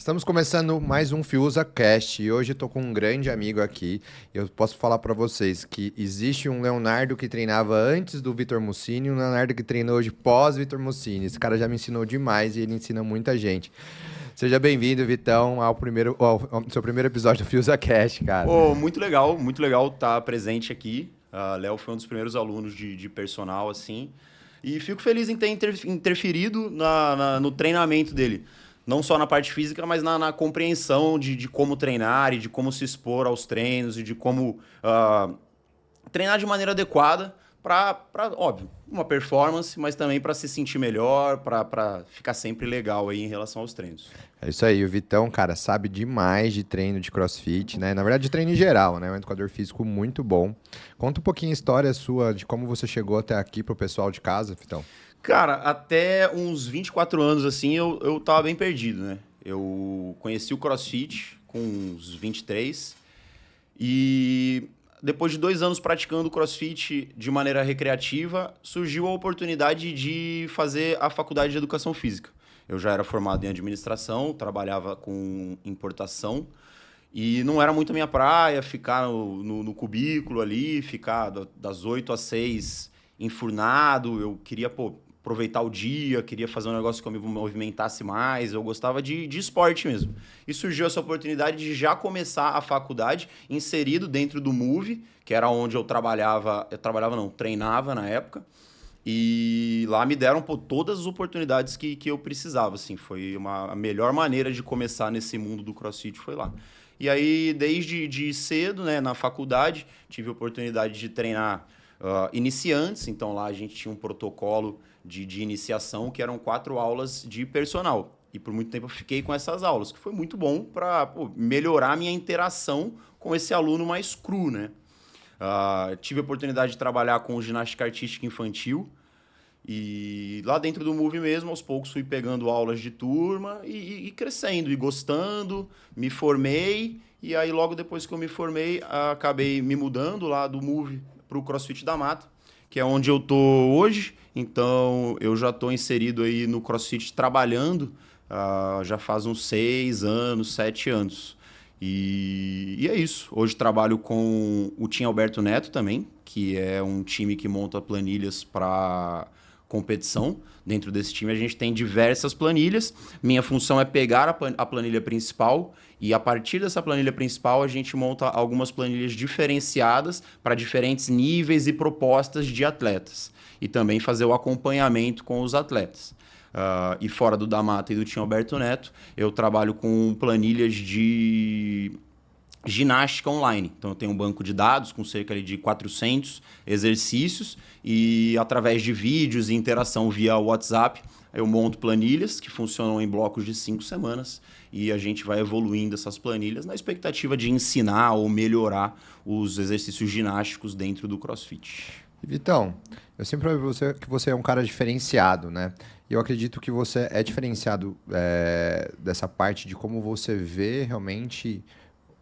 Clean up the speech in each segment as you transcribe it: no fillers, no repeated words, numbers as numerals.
Estamos começando mais um Fiuza Cast e hoje eu tô com um grande amigo aqui. Eu posso falar para vocês que existe um Leonardo que treinava antes do Vitor Mussini e um Leonardo que treina hoje pós Vitor Mussini. Esse cara já me ensinou demais e ele ensina muita gente. Seja bem-vindo, Vitão, ao seu primeiro episódio do Fiuza Cast, cara. Muito legal estar presente aqui. Léo foi um dos primeiros alunos de personal, assim. E fico feliz em ter interferido no treinamento dele. Não só na parte física, mas na compreensão de como treinar e de como se expor aos treinos e de como treinar de maneira adequada para, óbvio, uma performance, mas também para se sentir melhor, para ficar sempre legal aí em relação aos treinos. É isso aí, o Vitão, cara, sabe demais de treino de CrossFit, né? Na verdade, de treino em geral, né? Um educador físico muito bom. Conta um pouquinho a história sua, de como você chegou até aqui pro pessoal de casa, Vitão. Cara, até uns 24 anos, assim, eu tava bem perdido, né? Eu conheci o CrossFit com uns 23 e depois de 2 anos praticando o CrossFit de maneira recreativa, surgiu a oportunidade de fazer a faculdade de Educação Física. Eu já era formado em administração, trabalhava com importação e não era muito a minha praia ficar no cubículo ali, ficar das 8 às 6 enfurnado. Eu queria, aproveitar o dia, queria fazer um negócio que eu me movimentasse mais, eu gostava de esporte mesmo. E surgiu essa oportunidade de já começar a faculdade inserido dentro do Move, que era onde treinava na época. E lá me deram todas as oportunidades que eu precisava, assim. Foi a melhor maneira de começar nesse mundo do CrossFit, foi lá. E aí, desde cedo, né, na faculdade, tive a oportunidade de treinar iniciantes. Então lá a gente tinha um protocolo de iniciação que eram 4 aulas de personal. E por muito tempo eu fiquei com essas aulas, que foi muito bom para melhorar a minha interação com esse aluno mais cru, né? Tive a oportunidade de trabalhar com ginástica artística infantil e lá dentro do Move mesmo, aos poucos fui pegando aulas de turma e crescendo e gostando, me formei e aí logo depois que eu me formei, acabei me mudando lá do Move para o CrossFit da Mata, que é onde eu tô hoje. Então eu já estou inserido aí no CrossFit trabalhando já faz uns 6 anos, 7 anos. E é isso. Hoje trabalho com o Team Alberto Neto também, que é um time que monta planilhas para competição. Dentro desse time a gente tem diversas planilhas. Minha função é pegar a planilha principal e a partir dessa planilha principal a gente monta algumas planilhas diferenciadas para diferentes níveis e propostas de atletas. E também fazer o acompanhamento com os atletas. E fora do Damata e do Team Alberto Neto, eu trabalho com planilhas de ginástica online. Então eu tenho um banco de dados com cerca de 400 exercícios e através de vídeos e interação via WhatsApp, eu monto planilhas que funcionam em blocos de 5 semanas e a gente vai evoluindo essas planilhas na expectativa de ensinar ou melhorar os exercícios ginásticos dentro do CrossFit. Vitão, eu sempre ouvi que você é um cara diferenciado, né? E eu acredito que você é diferenciado dessa parte de como você vê realmente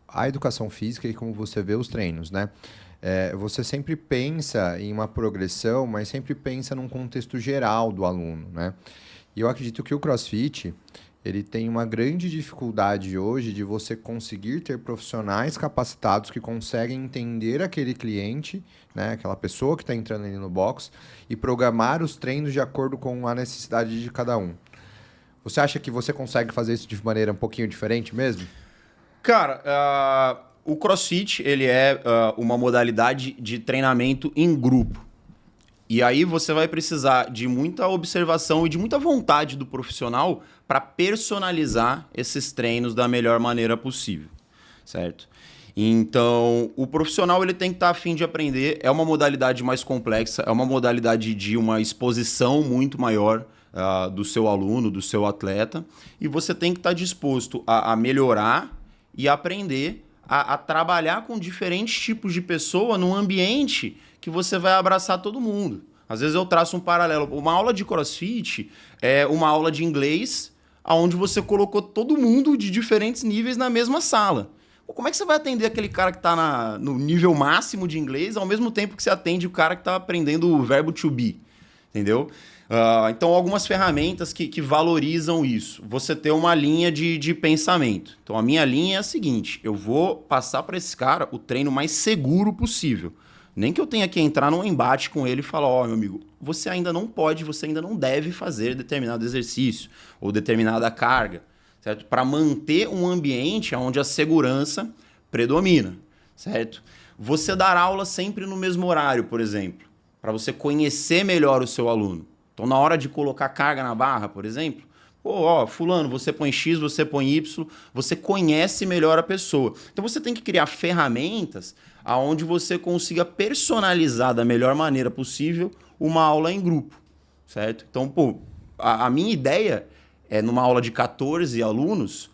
a educação física e como você vê os treinos, né? Você sempre pensa em uma progressão, mas sempre pensa num contexto geral do aluno, né? E eu acredito que o CrossFit, ele tem uma grande dificuldade hoje de você conseguir ter profissionais capacitados que conseguem entender aquele cliente, né, aquela pessoa que está entrando ali no box, e programar os treinos de acordo com a necessidade de cada um. Você acha que você consegue fazer isso de maneira um pouquinho diferente mesmo? Cara, o CrossFit ele é uma modalidade de treinamento em grupo. E aí você vai precisar de muita observação e de muita vontade do profissional para personalizar esses treinos da melhor maneira possível, certo? Então, o profissional ele tem que estar a fim de aprender. É uma modalidade mais complexa, é uma modalidade de uma exposição muito maior do seu aluno, do seu atleta. E você tem que estar disposto a melhorar e aprender a trabalhar com diferentes tipos de pessoa num ambiente que você vai abraçar todo mundo. Às vezes eu traço um paralelo. Uma aula de CrossFit é uma aula de inglês onde você colocou todo mundo de diferentes níveis na mesma sala. Como é que você vai atender aquele cara que está no nível máximo de inglês ao mesmo tempo que você atende o cara que está aprendendo o verbo to be? Entendeu? Então, algumas ferramentas que valorizam isso. Você ter uma linha de pensamento. Então, a minha linha é a seguinte: eu vou passar para esse cara o treino mais seguro possível. Nem que eu tenha que entrar num embate com ele e falar: ó, meu amigo, você ainda não pode, você ainda não deve fazer determinado exercício ou determinada carga, certo? Para manter um ambiente onde a segurança predomina, certo? Você dar aula sempre no mesmo horário, por exemplo, para você conhecer melhor o seu aluno. Então, na hora de colocar carga na barra, por exemplo, pô, ó, fulano, você põe X, você põe Y, você conhece melhor a pessoa. Então, você tem que criar ferramentas aonde você consiga personalizar da melhor maneira possível uma aula em grupo, certo? Então, pô, a minha ideia é, numa aula de 14 alunos,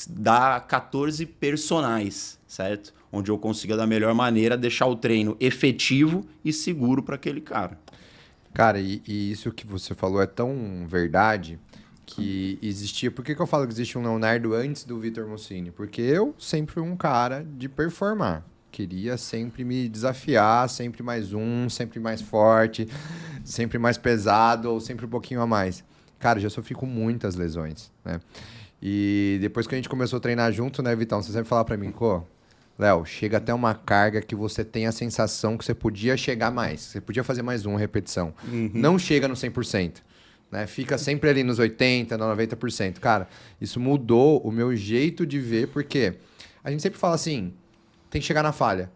dar 14 personagens, certo? Onde eu consiga, da melhor maneira, deixar o treino efetivo e seguro para aquele cara. Cara, e isso que você falou é tão verdade que existia... Por que eu falo que existe um Leonardo antes do Vitor Mussini? Porque eu sempre fui um cara de performar. Queria sempre me desafiar, sempre mais um, sempre mais forte, sempre mais pesado ou sempre um pouquinho a mais. Cara, já sofri com muitas lesões, né? E depois que a gente começou a treinar junto, né, Vitão? Você sempre falava pra mim, pô, Léo, chega até uma carga que você tem a sensação que você podia chegar mais. Você podia fazer mais uma repetição. Não chega no 100%. Né? Fica sempre ali nos 80%, no 90%. Cara, isso mudou o meu jeito de ver, porque a gente sempre fala assim, tem que chegar na falha.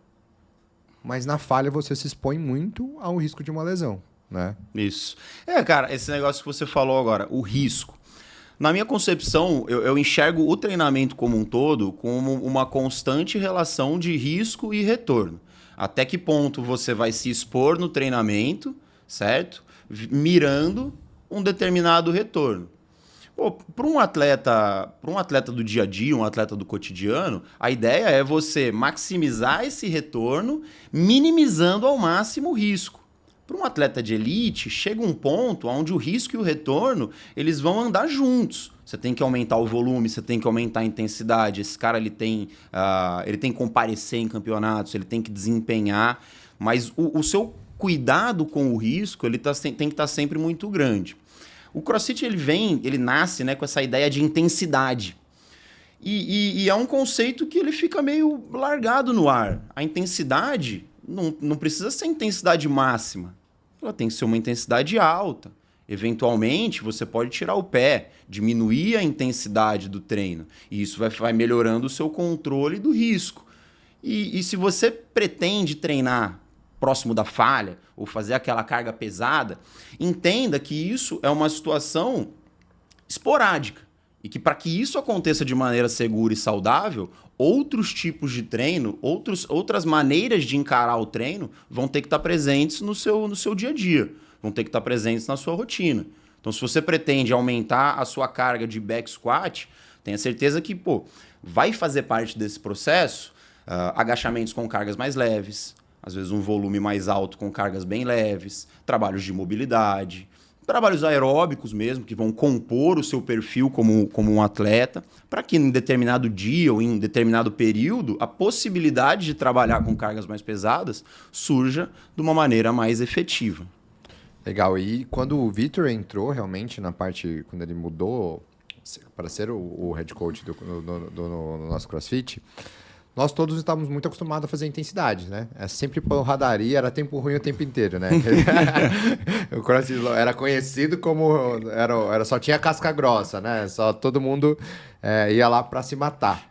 Mas na falha você se expõe muito ao risco de uma lesão, né? Isso. Cara, esse negócio que você falou agora, o risco. Na minha concepção, eu enxergo o treinamento como um todo como uma constante relação de risco e retorno. Até que ponto você vai se expor no treinamento, certo? Mirando um determinado retorno. Para um atleta do dia a dia, um atleta do cotidiano, a ideia é você maximizar esse retorno, minimizando ao máximo o risco. Para um atleta de elite, chega um ponto onde o risco e o retorno eles vão andar juntos. Você tem que aumentar o volume, você tem que aumentar a intensidade. Esse cara ele tem que comparecer em campeonatos, ele tem que desempenhar, mas o seu cuidado com o risco ele tem que estar sempre muito grande. O CrossFit ele nasce, né, com essa ideia de intensidade. E é um conceito que ele fica meio largado no ar. A intensidade não precisa ser intensidade máxima. Ela tem que ser uma intensidade alta. Eventualmente, você pode tirar o pé, diminuir a intensidade do treino. E isso vai melhorando o seu controle do risco. E se você pretende treinar próximo da falha ou fazer aquela carga pesada, entenda que isso é uma situação esporádica. E que para que isso aconteça de maneira segura e saudável, outros tipos de treino, outras maneiras de encarar o treino vão ter que estar presentes no seu dia a dia, vão ter que estar presentes na sua rotina. Então, se você pretende aumentar a sua carga de back squat, tenha certeza que vai fazer parte desse processo agachamentos com cargas mais leves, às vezes um volume mais alto com cargas bem leves, trabalhos de mobilidade, trabalhos aeróbicos mesmo, que vão compor o seu perfil como um atleta, para que em determinado dia ou em determinado período, a possibilidade de trabalhar com cargas mais pesadas surja de uma maneira mais efetiva. Legal. E quando o Vitor entrou realmente na parte, quando ele mudou para ser o head coach do nosso CrossFit, nós todos estávamos muito acostumados a fazer intensidade, né? É sempre porradaria, era tempo ruim o tempo inteiro, né? O CrossFit era conhecido como... só tinha casca grossa, né? Só todo mundo ia lá para se matar.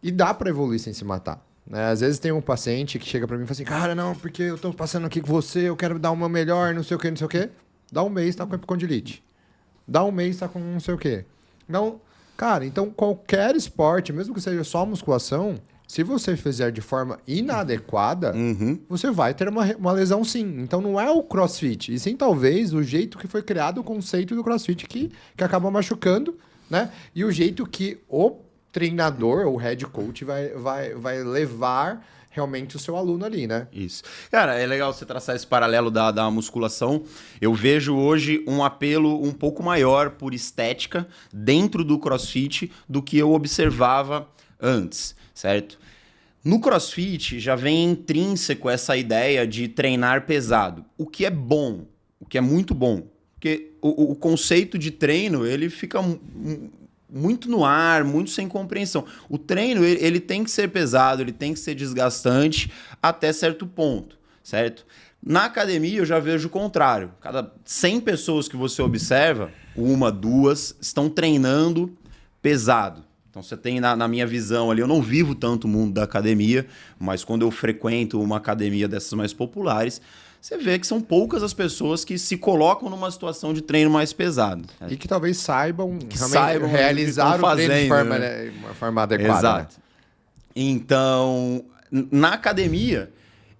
E dá para evoluir sem se matar. Né? Às vezes tem um paciente que chega para mim e fala assim, cara, não, porque eu tô passando aqui com você, eu quero dar o meu melhor, não sei o que, não sei o que. Dá um mês, tá com epicondilite. Dá um mês, tá com não sei o que. Não... Cara, então qualquer esporte, mesmo que seja só musculação, se você fizer de forma inadequada, você vai ter uma lesão sim. Então não é o CrossFit, e sim talvez o jeito que foi criado o conceito do CrossFit que acaba machucando, né? E o jeito que o treinador, ou head coach, vai levar realmente o seu aluno ali, né? Isso. Cara, é legal você traçar esse paralelo da musculação. Eu vejo hoje um apelo um pouco maior por estética dentro do CrossFit do que eu observava antes, certo? No CrossFit já vem intrínseco essa ideia de treinar pesado, o que é bom, o que é muito bom, Porque o conceito de treino, ele fica muito no ar, muito sem compreensão. O treino, ele tem que ser pesado, ele tem que ser desgastante até certo ponto, certo? Na academia, eu já vejo o contrário. Cada 100 pessoas que você observa, 1, 2, estão treinando pesado. Então, você tem, na minha visão ali, eu não vivo tanto o mundo da academia, mas quando eu frequento uma academia dessas mais populares, você vê que são poucas as pessoas que se colocam numa situação de treino mais pesado. E que talvez saibam, realizar o treino de forma adequada. Exato. Né? Então, na academia,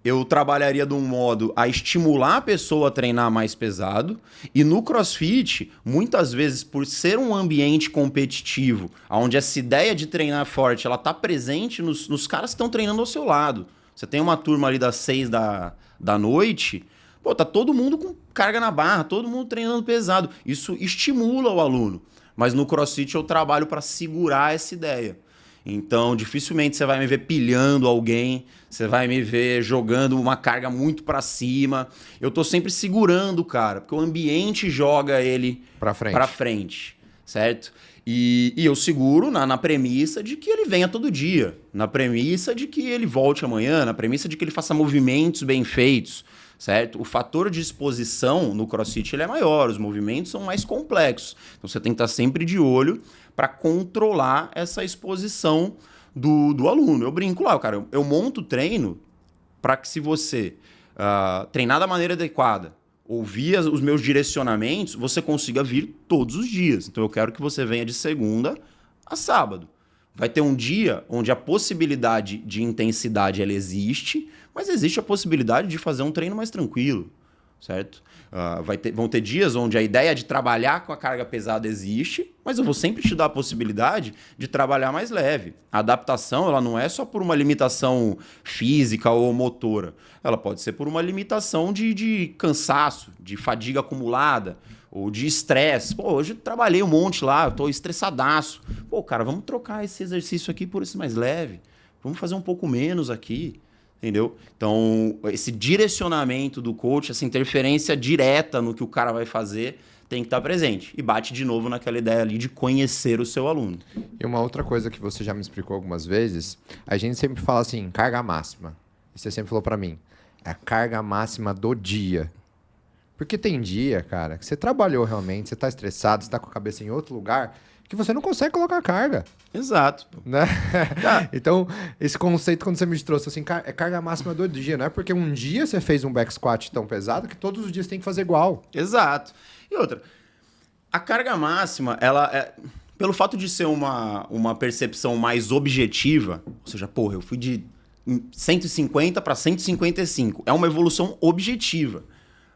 eu trabalharia de um modo a estimular a pessoa a treinar mais pesado. E no CrossFit, muitas vezes, por ser um ambiente competitivo, onde essa ideia de treinar forte ela está presente nos caras que estão treinando ao seu lado. Você tem uma turma ali das 6 da noite, pô, tá todo mundo com carga na barra, todo mundo treinando pesado. Isso estimula o aluno. Mas no CrossFit eu trabalho para segurar essa ideia. Então, dificilmente você vai me ver pilhando alguém, você vai me ver jogando uma carga muito para cima. Eu tô sempre segurando o cara, porque o ambiente joga ele para frente, certo? E eu seguro na premissa de que ele venha todo dia, na premissa de que ele volte amanhã, na premissa de que ele faça movimentos bem feitos, certo? O fator de exposição no CrossFit ele é maior, os movimentos são mais complexos. Então você tem que estar sempre de olho para controlar essa exposição do aluno. Eu brinco lá, cara, eu monto o treino para que se você treinar da maneira adequada, ouvir os meus direcionamentos, você consiga vir todos os dias. Então eu quero que você venha de segunda a sábado. Vai ter um dia onde a possibilidade de intensidade ela existe, mas existe a possibilidade de fazer um treino mais tranquilo, certo? Vão ter dias onde a ideia de trabalhar com a carga pesada existe, mas eu vou sempre te dar a possibilidade de trabalhar mais leve. A adaptação ela não é só por uma limitação física ou motora. Ela pode ser por uma limitação de cansaço, de fadiga acumulada ou de estresse. Pô, hoje eu trabalhei um monte lá, eu tô estressadaço. Pô, cara, vamos trocar esse exercício aqui por esse mais leve. Vamos fazer um pouco menos aqui. Entendeu? Então, esse direcionamento do coach, essa interferência direta no que o cara vai fazer, tem que estar presente. E bate de novo naquela ideia ali de conhecer o seu aluno. E uma outra coisa que você já me explicou algumas vezes, a gente sempre fala assim, carga máxima. E você sempre falou pra mim, é a carga máxima do dia. Porque tem dia, cara, que você trabalhou realmente, você tá estressado, você tá com a cabeça em outro lugar, que você não consegue colocar carga. Exato. Né? Então, esse conceito, quando você me trouxe, assim, é carga máxima do dia. Não é porque um dia você fez um back squat tão pesado que todos os dias tem que fazer igual. Exato. E outra, a carga máxima, ela é... Pelo fato de ser uma percepção mais objetiva, ou seja, porra, eu fui de 150 para 155. É uma evolução objetiva.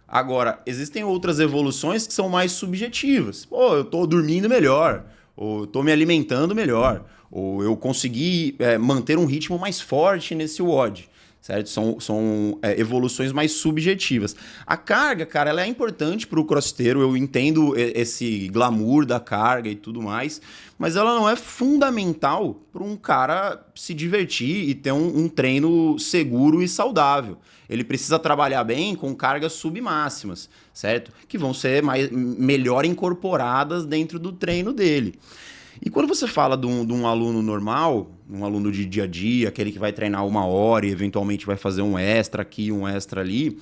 Agora, existem outras evoluções que são mais subjetivas. Pô, eu tô dormindo melhor, ou eu tô me alimentando melhor, ou eu consegui manter um ritmo mais forte nesse WOD, certo? São evoluções mais subjetivas. A carga, cara, ela é importante para o crossfiteiro, eu entendo esse glamour da carga e tudo mais, mas ela não é fundamental para um cara se divertir e ter um treino seguro e saudável. Ele precisa trabalhar bem com cargas submáximas, certo? Que vão ser melhor incorporadas dentro do treino dele. E quando você fala de um aluno normal, um aluno de dia a dia, aquele que vai treinar 1 hora e eventualmente vai fazer um extra aqui, um extra ali,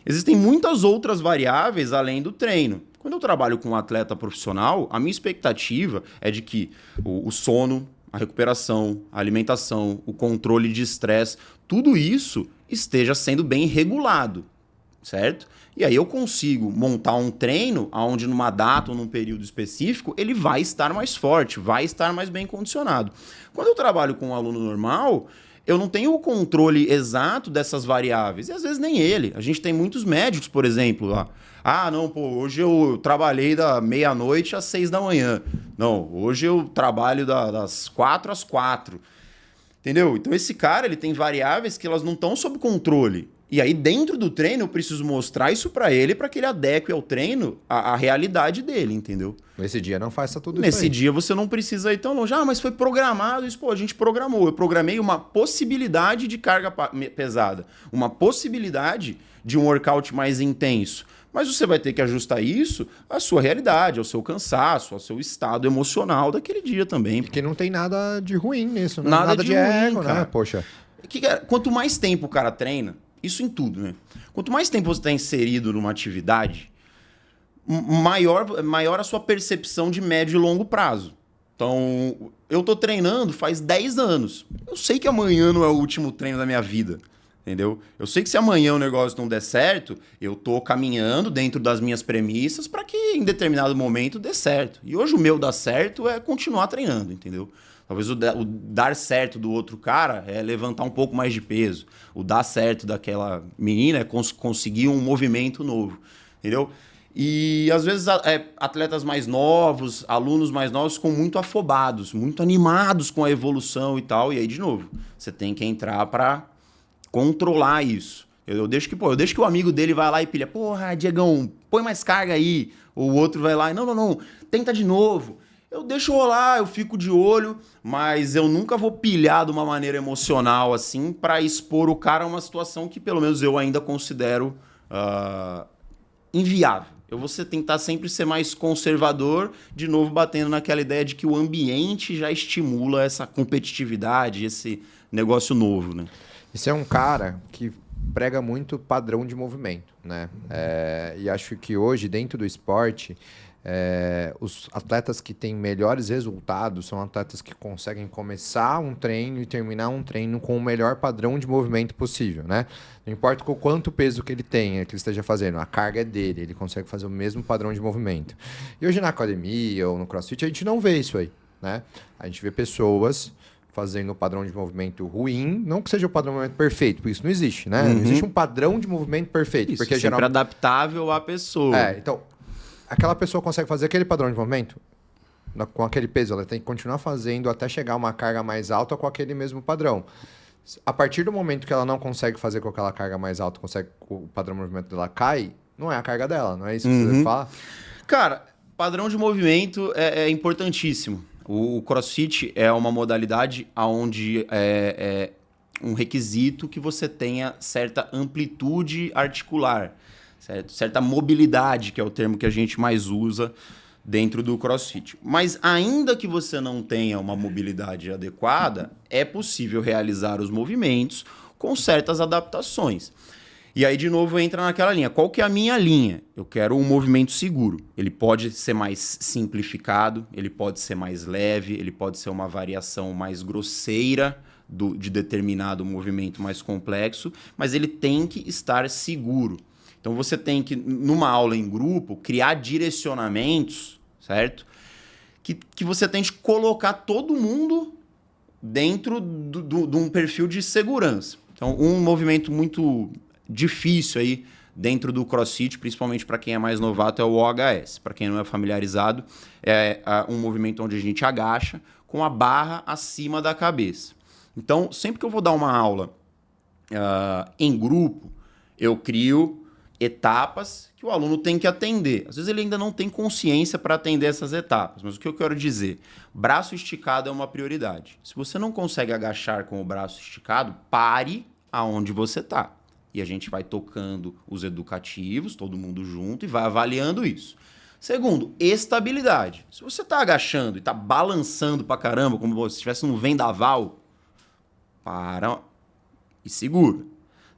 existem muitas outras variáveis além do treino. Quando eu trabalho com um atleta profissional, a minha expectativa é de que o sono, a recuperação, a alimentação, o controle de estresse, tudo isso esteja sendo bem regulado, certo? E aí eu consigo montar um treino onde numa data ou num período específico ele vai estar mais forte, vai estar mais bem condicionado. Quando eu trabalho com um aluno normal, eu não tenho o controle exato dessas variáveis, e às vezes nem ele. A gente tem muitos médicos, por exemplo, lá. Ah, não, pô, hoje eu trabalhei da meia-noite às 6 da manhã. Não, hoje eu trabalho das 4 às 4. Entendeu? Então esse cara, ele tem variáveis que elas não estão sob controle. E aí dentro do treino eu preciso mostrar isso para ele para que ele adeque ao treino a realidade dele, entendeu? Nesse dia não faça tudo isso Nesse aí. dia você não precisa ir tão longe. Ah, mas foi programado isso. Pô, a gente programou. Eu programei uma possibilidade de carga pesada. Uma possibilidade de um workout mais intenso. Mas você vai ter que ajustar isso à sua realidade, ao seu cansaço, ao seu estado emocional daquele dia também. Porque não tem nada de ruim nisso, né? Nada de de ruim, ego, cara. né? Poxa. Quanto mais tempo o cara treina, isso em tudo, né? Quanto mais tempo você está inserido numa atividade, maior a sua percepção de médio e longo prazo. Então, eu tô treinando faz 10 anos. Eu sei que amanhã não é o último treino da minha vida. Entendeu? Eu sei que se amanhã o negócio não der certo, eu tô caminhando dentro das minhas premissas para que em determinado momento dê certo. E hoje o meu dar certo é continuar treinando, entendeu? Talvez o dar certo do outro cara é levantar um pouco mais de peso. O dar certo daquela menina é conseguir um movimento novo, entendeu? E às vezes atletas mais novos, alunos mais novos ficam muito afobados, muito animados com a evolução e tal. E aí, de novo, você tem que entrar para controlar isso. Eu deixo que o amigo dele vai lá e pilha, porra, Diegão, põe mais carga aí. O outro vai lá e não, tenta de novo. Eu deixo rolar, eu fico de olho, mas eu nunca vou pilhar de uma maneira emocional assim para expor o cara a uma situação que pelo menos eu ainda considero inviável. Eu vou tentar sempre ser mais conservador, de novo batendo naquela ideia de que o ambiente já estimula essa competitividade, esse negócio novo, né? Você é um cara que prega muito padrão de movimento, né? E acho que hoje, dentro do esporte, os atletas que têm melhores resultados são atletas que conseguem começar um treino e terminar um treino com o melhor padrão de movimento possível, né? Não importa o quanto peso que ele tenha, que ele esteja fazendo, a carga é dele, ele consegue fazer o mesmo padrão de movimento. E hoje na academia ou no CrossFit a gente não vê isso aí, né? A gente vê pessoas fazendo o padrão de movimento ruim, não que seja o padrão de movimento perfeito, porque isso não existe, né? Não existe um padrão de movimento perfeito. Isso, porque sempre geralmente adaptável à pessoa. Então, aquela pessoa consegue fazer aquele padrão de movimento com aquele peso, ela tem que continuar fazendo até chegar a uma carga mais alta com aquele mesmo padrão. A partir do momento que ela não consegue fazer com aquela carga mais alta, o padrão de movimento dela cai, não é a carga dela, não é isso que você fala? Cara, padrão de movimento é importantíssimo. O CrossFit é uma modalidade onde é um requisito que você tenha certa amplitude articular, certa mobilidade, que é o termo que a gente mais usa dentro do CrossFit. Mas ainda que você não tenha uma mobilidade adequada, é possível realizar os movimentos com certas adaptações. E aí, de novo, entra naquela linha. Qual que é a minha linha? Eu quero um movimento seguro. Ele pode ser mais simplificado, ele pode ser mais leve, ele pode ser uma variação mais grosseira de determinado movimento mais complexo, mas ele tem que estar seguro. Então, você tem que, numa aula em grupo, criar direcionamentos, certo? Que você tente colocar todo mundo dentro de um perfil de segurança. Então, um movimento muito difícil aí dentro do CrossFit, principalmente para quem é mais novato, é o OHS. Para quem não é familiarizado, é um movimento onde a gente agacha com a barra acima da cabeça. Então, sempre que eu vou dar uma aula em grupo, eu crio etapas que o aluno tem que atender. Às vezes ele ainda não tem consciência para atender essas etapas, mas o que eu quero dizer? Braço esticado é uma prioridade. Se você não consegue agachar com o braço esticado, pare aonde você está. E a gente vai tocando os educativos, todo mundo junto, e vai avaliando isso. Segundo, estabilidade. Se você está agachando e está balançando pra caramba, como se estivesse num vendaval, para e segura.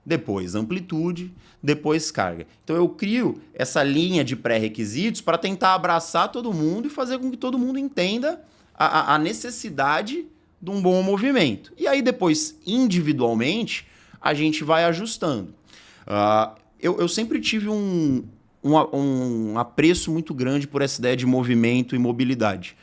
Depois amplitude, depois carga. Então eu crio essa linha de pré-requisitos para tentar abraçar todo mundo e fazer com que todo mundo entenda a necessidade de um bom movimento. E aí depois, individualmente, a gente vai ajustando. Eu sempre tive um apreço muito grande por essa ideia de movimento e mobilidade.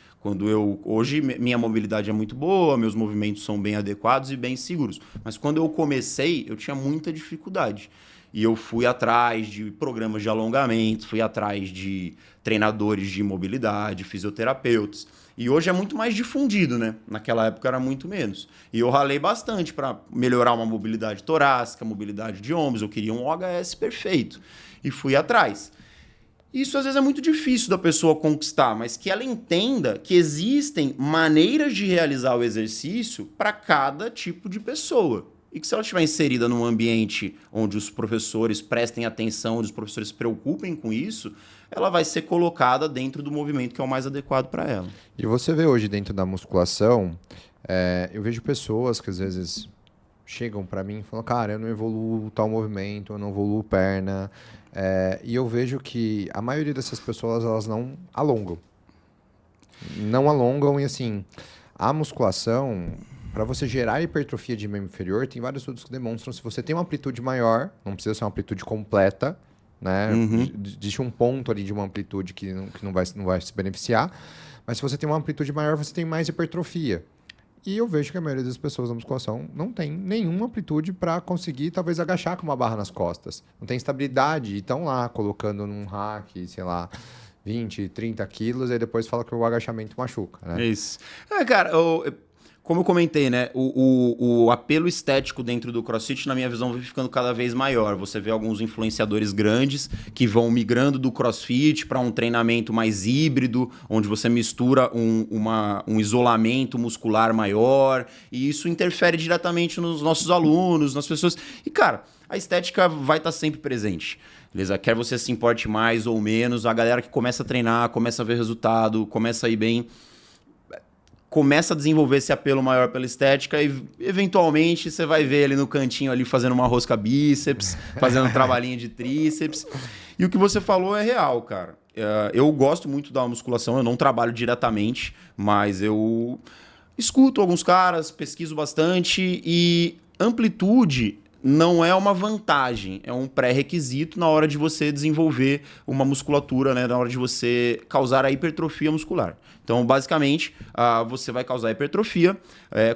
Hoje minha mobilidade é muito boa, meus movimentos são bem adequados e bem seguros. Mas quando eu comecei, eu tinha muita dificuldade. E eu fui atrás de programas de alongamento, fui atrás de treinadores de mobilidade, fisioterapeutas. E hoje é muito mais difundido, né? Naquela época era muito menos. E eu ralei bastante para melhorar uma mobilidade torácica, mobilidade de ombros. Eu queria um OHS perfeito. E fui atrás. Isso às vezes é muito difícil da pessoa conquistar, mas que ela entenda que existem maneiras de realizar o exercício para cada tipo de pessoa. e que se ela estiver inserida num ambiente onde os professores prestem atenção, onde os professores se preocupem com isso, ela vai ser colocada dentro do movimento que é o mais adequado para ela. E você vê hoje dentro da musculação, eu vejo pessoas que às vezes chegam para mim e falam, cara, eu não evoluo tal movimento, eu não evoluo perna. E eu vejo que a maioria dessas pessoas, elas não alongam. Não alongam e assim, a musculação, para você gerar hipertrofia de membro inferior, tem vários estudos que demonstram se você tem uma amplitude maior, não precisa ser uma amplitude completa, né? Existe um ponto ali de uma amplitude que não vai se beneficiar, mas se você tem uma amplitude maior, você tem mais hipertrofia. E eu vejo que a maioria das pessoas na musculação não tem nenhuma amplitude para conseguir, talvez, agachar com uma barra nas costas. Não tem estabilidade e estão lá colocando num rack, sei lá, 20, 30 quilos, e depois fala que o agachamento machuca, né? É isso. Cara, como eu comentei, né? O apelo estético dentro do CrossFit, na minha visão, vai ficando cada vez maior. Você vê alguns influenciadores grandes que vão migrando do CrossFit para um treinamento mais híbrido, onde você mistura um isolamento muscular maior, e isso interfere diretamente nos nossos alunos, nas pessoas. E, cara, a estética vai estar sempre presente. Beleza? Quer você se importe mais ou menos, a galera que começa a treinar, começa a ver resultado, começa a ir bem, começa a desenvolver esse apelo maior pela estética e, eventualmente, você vai ver ele no cantinho ali fazendo uma rosca bíceps, fazendo um trabalhinho de tríceps. E o que você falou é real, cara. Eu gosto muito da musculação, eu não trabalho diretamente, mas eu escuto alguns caras, pesquiso bastante e amplitude não é uma vantagem, é um pré-requisito na hora de você desenvolver uma musculatura, né? Na hora de você causar a hipertrofia muscular. Então, basicamente, você vai causar hipertrofia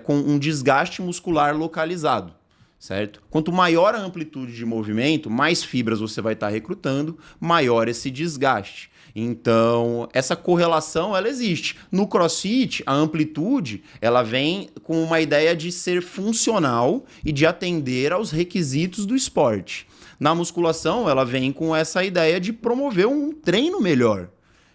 com um desgaste muscular localizado, certo? Quanto maior a amplitude de movimento, mais fibras você vai estar recrutando, maior esse desgaste. Então, essa correlação, ela existe. No CrossFit, a amplitude, ela vem com uma ideia de ser funcional e de atender aos requisitos do esporte. Na musculação, ela vem com essa ideia de promover um treino melhor.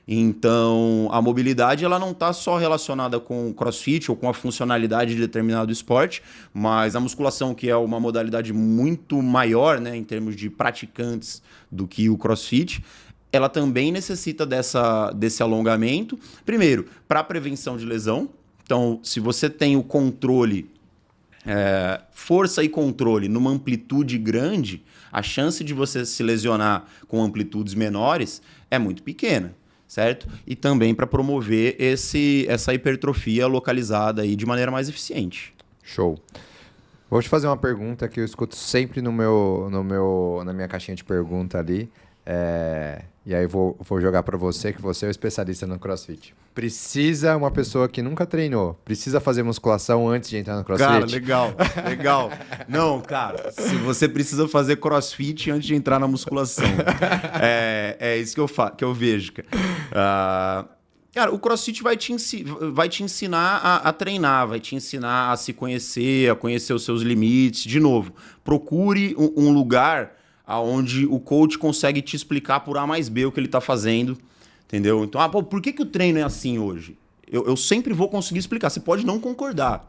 Então, a mobilidade ela não está só relacionada com o CrossFit ou com a funcionalidade de determinado esporte, mas a musculação, que é uma modalidade muito maior, né, em termos de praticantes do que o CrossFit, ela também necessita desse alongamento. Primeiro, para prevenção de lesão. Então, se você tem o controle, força e controle numa amplitude grande, a chance de você se lesionar com amplitudes menores é muito pequena, certo? E também para promover essa hipertrofia localizada aí de maneira mais eficiente. Show. Vou te fazer uma pergunta que eu escuto sempre na minha caixinha de pergunta ali. E aí vou jogar para você, que você é o especialista no CrossFit. Precisa uma pessoa que nunca treinou, precisa fazer musculação antes de entrar no CrossFit? Cara, legal. Não, cara, se você precisa fazer CrossFit antes de entrar na musculação. É isso que eu vejo, cara. Cara, o CrossFit vai te ensinar a treinar, vai te ensinar a se conhecer, a conhecer os seus limites. De novo, procure um lugar onde o coach consegue te explicar por A mais B o que ele está fazendo, entendeu? Então, por que o treino é assim hoje? Eu sempre vou conseguir explicar. Você pode não concordar,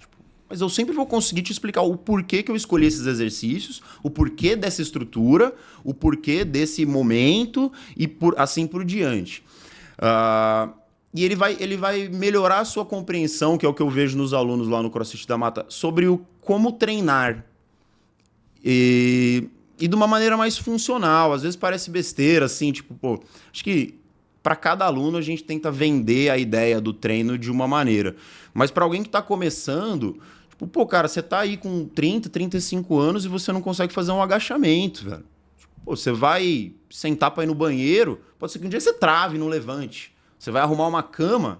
mas eu sempre vou conseguir te explicar o porquê que eu escolhi esses exercícios, o porquê dessa estrutura, o porquê desse momento e assim por diante. E ele vai melhorar a sua compreensão, que é o que eu vejo nos alunos lá no CrossFit da Mata, sobre como treinar. E de uma maneira mais funcional. Às vezes parece besteira, assim, acho que para cada aluno a gente tenta vender a ideia do treino de uma maneira. Mas para alguém que está começando, cara, você tá aí com 30, 35 anos e você não consegue fazer um agachamento, velho. Você vai sentar para ir no banheiro, pode ser que um dia você trave no levante. Você vai arrumar uma cama,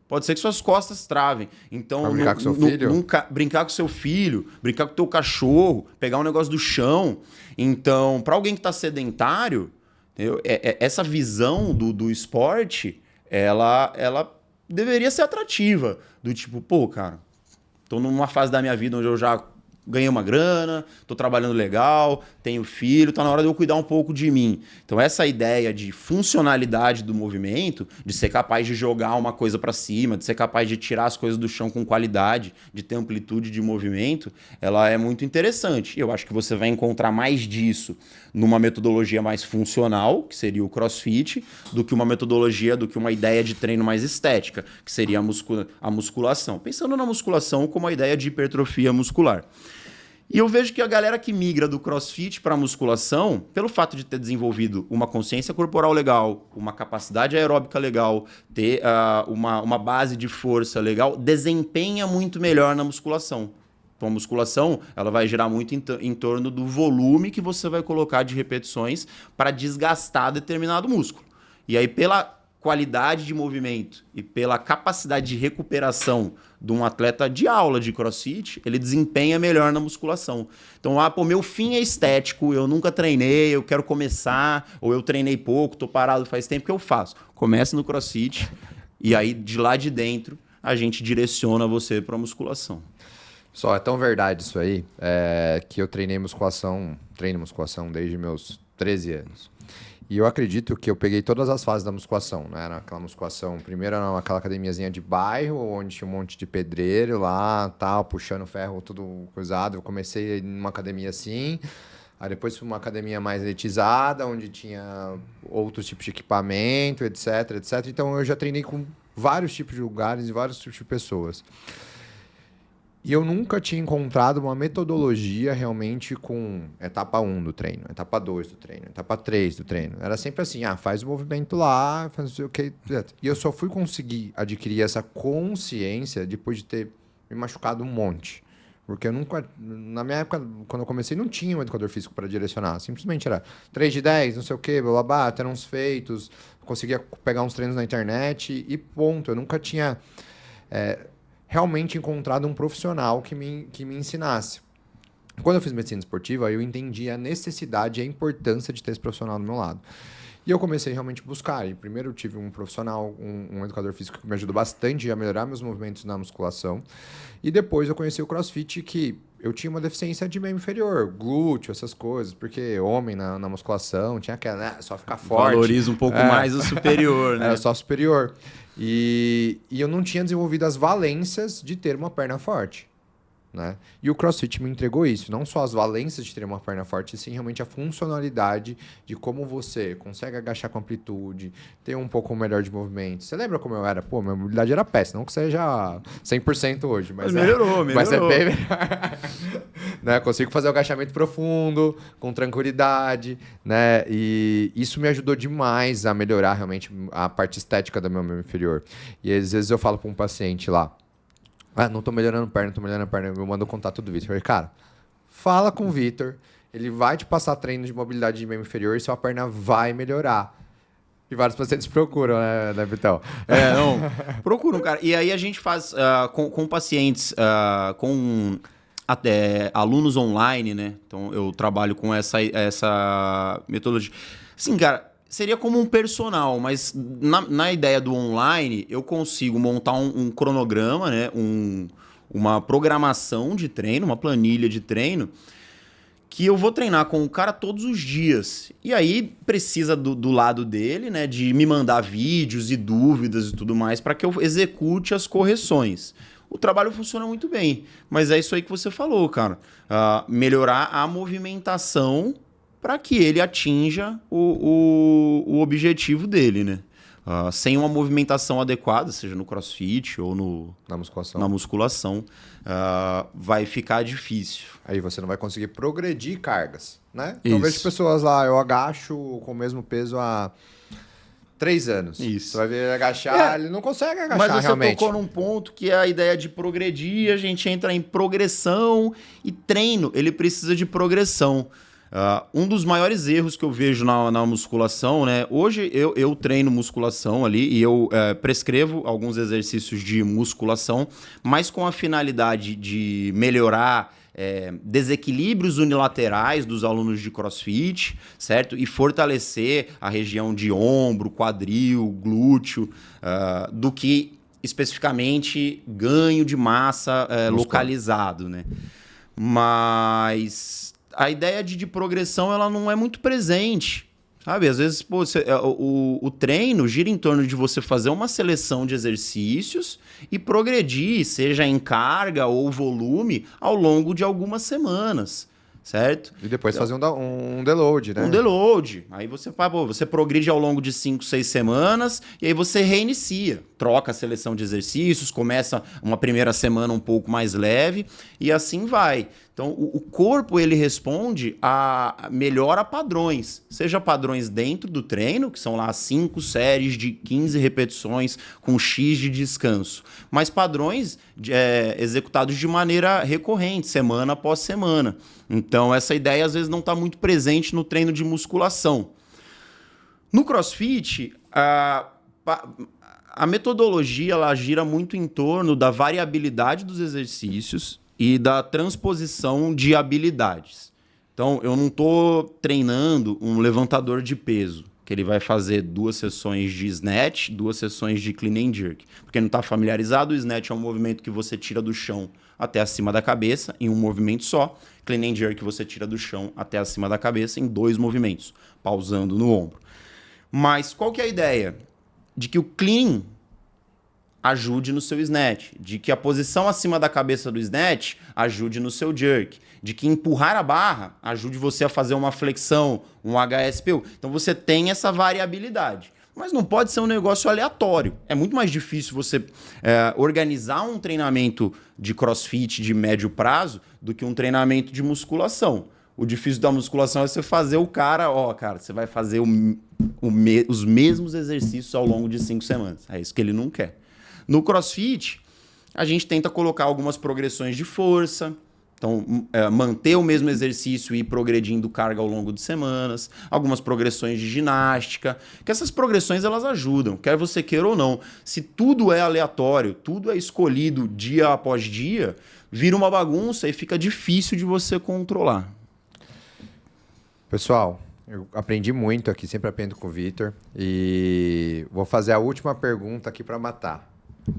pode ser que suas costas travem. Então, brincar com seu filho? Brincar com seu filho, brincar com teu cachorro, pegar um negócio do chão. Então, para alguém que está sedentário, essa visão do esporte, ela deveria ser atrativa. Do tipo, cara, tô numa fase da minha vida onde eu já ganhei uma grana, tô trabalhando legal, tenho filho, tá na hora de eu cuidar um pouco de mim. Então essa ideia de funcionalidade do movimento, de ser capaz de jogar uma coisa para cima, de ser capaz de tirar as coisas do chão com qualidade, de ter amplitude de movimento, ela é muito interessante. Eu acho que você vai encontrar mais disso numa metodologia mais funcional, que seria o CrossFit, do que uma ideia de treino mais estética, que seria a musculação. Pensando na musculação como a ideia de hipertrofia muscular. E eu vejo que a galera que migra do CrossFit para a musculação, pelo fato de ter desenvolvido uma consciência corporal legal, uma capacidade aeróbica legal, ter uma base de força legal, desempenha muito melhor na musculação. Então, a musculação ela vai girar muito em torno do volume que você vai colocar de repetições para desgastar determinado músculo. E aí, pela qualidade de movimento e pela capacidade de recuperação de um atleta de aula de CrossFit, ele desempenha melhor na musculação. Então, meu fim é estético, eu nunca treinei, eu quero começar, ou eu treinei pouco, tô parado faz tempo, que eu faço? Comece no CrossFit e aí, de lá de dentro, a gente direciona você para a musculação. Só é tão verdade isso aí, que eu treino musculação desde meus 13 anos. E eu acredito que eu peguei todas as fases da musculação, né? Era aquela musculação, primeiro era aquela academiazinha de bairro, onde tinha um monte de pedreiro lá, tal, puxando ferro, tudo coisado. Eu comecei numa academia assim, aí depois fui uma academia mais elitizada, onde tinha outros tipos de equipamento, etc, etc. Então eu já treinei com vários tipos de lugares e vários tipos de pessoas. E eu nunca tinha encontrado uma metodologia realmente com etapa 1 do treino, etapa 2 do treino, etapa 3 do treino. Era sempre assim, faz o movimento lá, faz o que... E eu só fui conseguir adquirir essa consciência depois de ter me machucado um monte. Porque eu nunca... Na minha época, quando eu comecei, não tinha um educador físico para direcionar. Simplesmente era 3 de 10, não sei o que, blá, blá, blá, ter uns feitos, conseguia pegar uns treinos na internet e ponto. Eu nunca tinha... realmente encontrado um profissional que me ensinasse. Quando eu fiz medicina esportiva, eu entendi a necessidade e a importância de ter esse profissional do meu lado. E eu comecei realmente a buscar. E primeiro eu tive um profissional, um educador físico que me ajudou bastante a melhorar meus movimentos na musculação. E depois eu conheci o CrossFit, que eu tinha uma deficiência de membro inferior, glúteo, essas coisas, porque homem na musculação tinha aquela, só ficar forte. Valoriza um pouco mais o superior, né? Era só superior. E eu não tinha desenvolvido as valências de ter uma perna forte, né? E o CrossFit me entregou isso, não só as valências de ter uma perna forte, e sim realmente a funcionalidade de como você consegue agachar com amplitude, ter um pouco melhor de movimento. Você lembra como eu era? Pô, minha mobilidade era péssima, não que seja 100% hoje, mas melhorou. Mas é bem melhor. Né? Consigo fazer o agachamento profundo, com tranquilidade, né? E isso me ajudou demais a melhorar realmente a parte estética do meu membro inferior. E às vezes eu falo para um paciente lá, não tô melhorando perna, eu mando o contato do Vitor. Eu falei, cara, fala com o Vitor, ele vai te passar treino de mobilidade de membro inferior e sua perna vai melhorar. E vários pacientes procuram, né, Vitão? Não, procuram, cara. E aí a gente faz com pacientes, com até alunos online, né? Então eu trabalho com essa metodologia. Sim, cara, seria como um personal, mas na ideia do online, eu consigo montar um cronograma, né? Uma programação de treino, uma planilha de treino, que eu vou treinar com o cara todos os dias. E aí precisa do lado dele, né? De me mandar vídeos e dúvidas e tudo mais para que eu execute as correções. O trabalho funciona muito bem, mas é isso aí que você falou, cara. Melhorar a movimentação para que ele atinja o objetivo dele, né? Sem uma movimentação adequada, seja no CrossFit ou na musculação, vai ficar difícil. Aí você não vai conseguir progredir cargas, né? Então, eu vejo pessoas lá, eu agacho com o mesmo peso há 3 anos. Isso. Você vai ver ele agachar, ele não consegue agachar mas você realmente. Tocou num ponto que é a ideia de progredir, a gente entra em progressão e treino, ele precisa de progressão. Um dos maiores erros que eu vejo na musculação, né? Hoje eu treino musculação ali e eu prescrevo alguns exercícios de musculação, mas com a finalidade de melhorar desequilíbrios unilaterais dos alunos de CrossFit, certo? E fortalecer a região de ombro, quadril, glúteo, do que especificamente ganho de massa localizado, né? Mas a ideia de progressão ela não é muito presente. Sabe, às vezes pô, o treino gira em torno de você fazer uma seleção de exercícios e progredir, seja em carga ou volume, ao longo de algumas semanas, certo? E depois fazer um deload, né? Um deload. Aí você progride ao longo de 5, 6 semanas e aí você reinicia. Troca a seleção de exercícios, começa uma primeira semana um pouco mais leve e assim vai. Então, o corpo ele responde melhor a padrões. Seja padrões dentro do treino, que são lá 5 séries de 15 repetições com X de descanso. Mas padrões executados de maneira recorrente, semana após semana. Então, essa ideia às vezes não está muito presente no treino de musculação. No CrossFit, a metodologia ela gira muito em torno da variabilidade dos exercícios e da transposição de habilidades. Então, eu não estou treinando um levantador de peso, que ele vai fazer 2 sessões de snatch, 2 sessões de clean and jerk. Porque não está familiarizado, o snatch é um movimento que você tira do chão até acima da cabeça, em um movimento só. Clean and jerk você tira do chão até acima da cabeça em 2 movimentos, pausando no ombro. Mas qual que é a ideia? De que o clean ajude no seu snatch, de que a posição acima da cabeça do snatch ajude no seu jerk, de que empurrar a barra ajude você a fazer uma flexão, um HSPU. Então você tem essa variabilidade. Mas não pode ser um negócio aleatório. É muito mais difícil você organizar um treinamento de CrossFit de médio prazo do que um treinamento de musculação. O difícil da musculação é você fazer o cara, você vai fazer os mesmos exercícios ao longo de 5 semanas. É isso que ele não quer. No CrossFit, a gente tenta colocar algumas progressões de força, então manter o mesmo exercício e ir progredindo carga ao longo de semanas, algumas progressões de ginástica, que essas progressões elas ajudam, quer você queira ou não. Se tudo é aleatório, tudo é escolhido dia após dia, vira uma bagunça e fica difícil de você controlar. Pessoal, eu aprendi muito aqui, sempre aprendo com o Vitor, e vou fazer a última pergunta aqui para matar.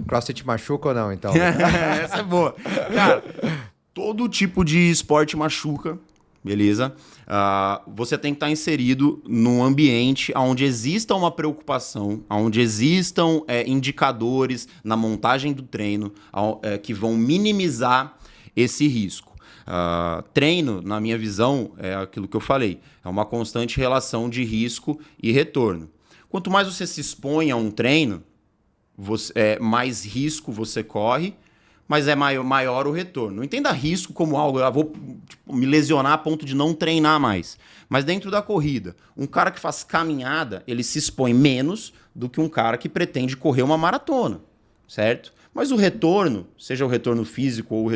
CrossFit machuca ou não, então? Essa é boa. Cara, todo tipo de esporte machuca, beleza? Você tem que estar inserido num ambiente onde exista uma preocupação, onde existam indicadores na montagem do treino que vão minimizar esse risco. Treino, na minha visão, é aquilo que eu falei, é uma constante relação de risco e retorno. Quanto mais você se expõe a um treino, mais risco você corre, mas é maior o retorno. Não entenda risco como algo, eu vou me lesionar a ponto de não treinar mais. Mas dentro da corrida, um cara que faz caminhada, ele se expõe menos do que um cara que pretende correr uma maratona, certo? Mas o retorno, seja o retorno físico ou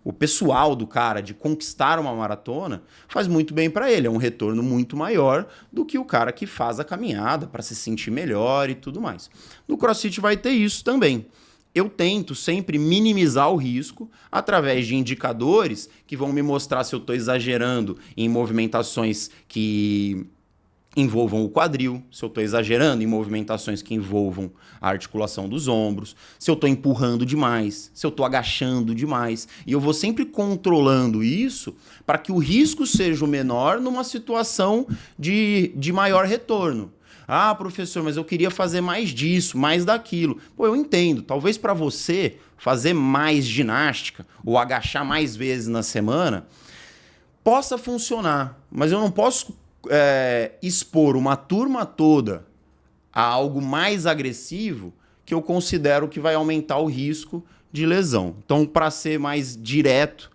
o pessoal do cara de conquistar uma maratona, faz muito bem para ele. É um retorno muito maior do que o cara que faz a caminhada para se sentir melhor e tudo mais. No CrossFit vai ter isso também. Eu tento sempre minimizar o risco através de indicadores que vão me mostrar se eu estou exagerando em movimentações que envolvam o quadril, se eu estou exagerando em movimentações que envolvam a articulação dos ombros, se eu estou empurrando demais, se eu estou agachando demais. E eu vou sempre controlando isso para que o risco seja o menor numa situação de maior retorno. Ah, professor, mas eu queria fazer mais disso, mais daquilo. Pô, eu entendo. Talvez para você fazer mais ginástica ou agachar mais vezes na semana possa funcionar, mas eu não posso expor uma turma toda a algo mais agressivo que eu considero que vai aumentar o risco de lesão. Então, para ser mais direto,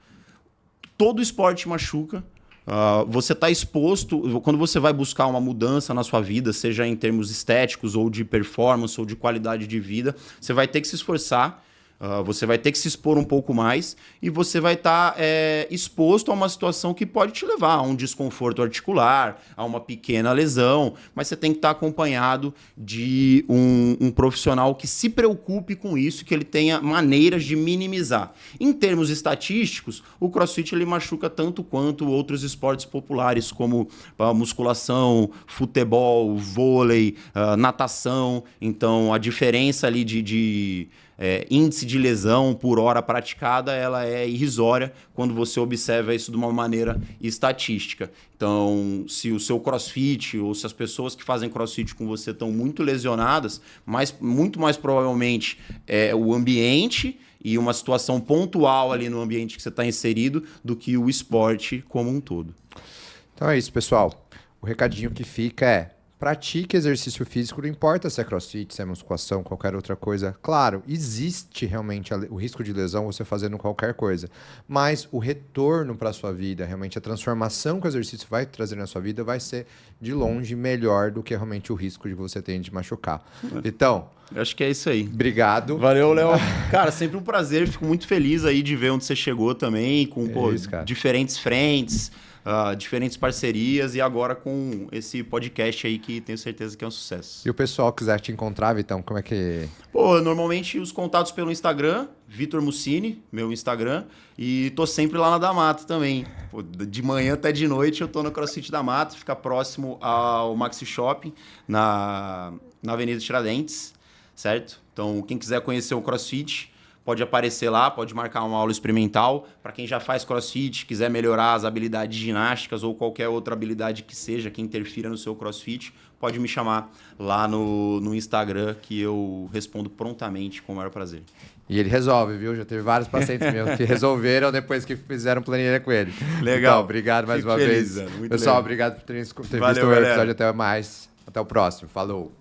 todo esporte machuca. Você está exposto, quando você vai buscar uma mudança na sua vida, seja em termos estéticos ou de performance ou de qualidade de vida, você vai ter que se esforçar, você vai ter que se expor um pouco mais e você vai estar exposto a uma situação que pode te levar a um desconforto articular, a uma pequena lesão, mas você tem que estar acompanhado de um profissional que se preocupe com isso, que ele tenha maneiras de minimizar. Em termos estatísticos, o CrossFit ele machuca tanto quanto outros esportes populares, como musculação, futebol, vôlei, natação. Então, a diferença ali de índice de lesão por hora praticada, ela é irrisória quando você observa isso de uma maneira estatística. Então, se o seu crossfit ou se as pessoas que fazem crossfit com você estão muito lesionadas, muito mais provavelmente é o ambiente e uma situação pontual ali no ambiente que você está inserido do que o esporte como um todo. Então é isso, pessoal. O recadinho que fica é: pratique exercício físico, não importa se é crossfit, se é musculação, qualquer outra coisa. Claro, existe realmente o risco de lesão você fazendo qualquer coisa, mas o retorno para a sua vida, realmente a transformação que o exercício vai trazer na sua vida vai ser de longe melhor do que realmente o risco de você ter de machucar. Então, eu acho que é isso aí. Obrigado. Valeu, Léo. Cara, sempre um prazer. Fico muito feliz aí de ver onde você chegou também, com diferentes frentes, diferentes parcerias e agora com esse podcast aí que tenho certeza que é um sucesso. E o pessoal quiser te encontrar, Vitão, como é que... Pô, normalmente os contatos pelo Instagram, Vitor Mussini, meu Instagram, e tô sempre lá na da Mata também. Pô, de manhã até de noite eu tô no CrossFit da Mata, fica próximo ao Maxi Shopping, na Avenida Tiradentes, certo? Então, quem quiser conhecer o CrossFit, pode aparecer lá, pode marcar uma aula experimental. Para quem já faz CrossFit, quiser melhorar as habilidades ginásticas ou qualquer outra habilidade que seja, que interfira no seu CrossFit, pode me chamar lá no Instagram que eu respondo prontamente com o maior prazer. E ele resolve, viu? Já teve vários pacientes meus que resolveram depois que fizeram planilha com ele. Legal. Então, obrigado mais uma vez. Muito Pessoal, legal. obrigado por ter visto Valeu, o galera. episódio. Até mais. Até o próximo. Falou.